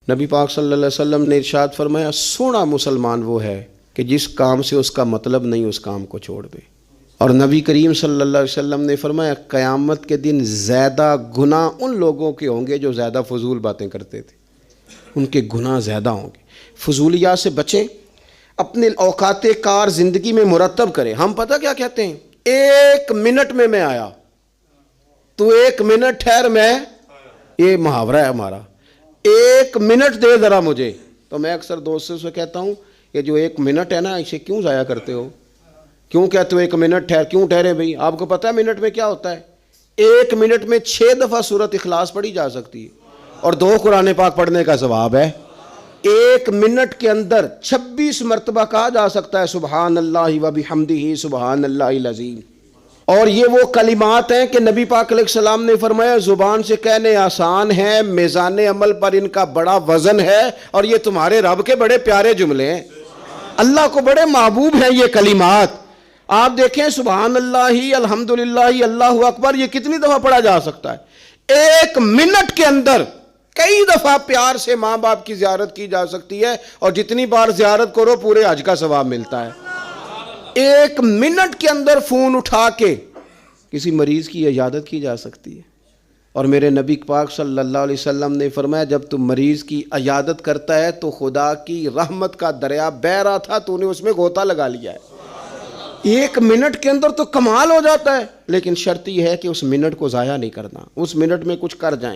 نبی پاک صلی اللہ علیہ وسلم نے ارشاد فرمایا سونا مسلمان وہ ہے کہ جس کام سے اس کا مطلب نہیں اس کام کو چھوڑ دے۔ اور نبی کریم صلی اللہ علیہ وسلم نے فرمایا قیامت کے دن زیادہ گناہ ان لوگوں کے ہوں گے جو زیادہ فضول باتیں کرتے تھے، ان کے گناہ زیادہ ہوں گے۔ فضولیات سے بچیں، اپنے اوقات کار زندگی میں مرتب کریں۔ ہم پتہ کیا کہتے ہیں؟ 1 منٹ میں آیا، تو 1 منٹ ٹھہر، میں، یہ محاورہ ہے ہمارا، 1 منٹ دے ذرا مجھے۔ تو میں اکثر دوستوں سے کہتا ہوں یہ جو 1 منٹ ہے نا اسے کیوں ضائع کرتے ہو؟ کیوں کہتے ہو 1 منٹ ٹھہر؟ کیوں ٹھہرے بھائی؟ آپ کو پتہ ہے منٹ میں کیا ہوتا ہے؟ 1 منٹ میں 6 دفعہ سورۃ اخلاص پڑھی جا سکتی ہے اور 2 قرآن پاک پڑھنے کا ثواب ہے۔ 1 منٹ کے اندر 26 مرتبہ کہا جا سکتا ہے سبحان اللہ و بحمدہ سبحان اللہ العظیم۔ اور یہ وہ کلمات ہیں کہ نبی پاک علیہ السلام نے فرمایا زبان سے کہنے آسان ہیں، میزان عمل پر ان کا بڑا وزن ہے، اور یہ تمہارے رب کے بڑے پیارے جملے ہیں، اللہ کو بڑے محبوب ہیں یہ کلمات۔ آپ دیکھیں سبحان اللہ، الحمدللہ، اللہ اکبر، یہ کتنی دفعہ پڑھا جا سکتا ہے؟ 1 منٹ کے اندر کئی دفعہ پیار سے ماں باپ کی زیارت کی جا سکتی ہے، اور جتنی بار زیارت کرو پورے حج کا ثواب ملتا ہے۔ 1 منٹ کے اندر فون اٹھا کے کسی مریض کی عیادت کی جا سکتی ہے۔ اور میرے نبی پاک صلی اللہ علیہ وسلم نے فرمایا جب تم مریض کی عیادت کرتا ہے تو خدا کی رحمت کا دریا بہہ رہا تھا، تو نے اس میں غوطہ لگا لیا ہے۔ 1 منٹ کے اندر تو کمال ہو جاتا ہے، لیکن شرط یہ ہے کہ اس منٹ کو ضائع نہیں کرنا، اس منٹ میں کچھ کر جائیں۔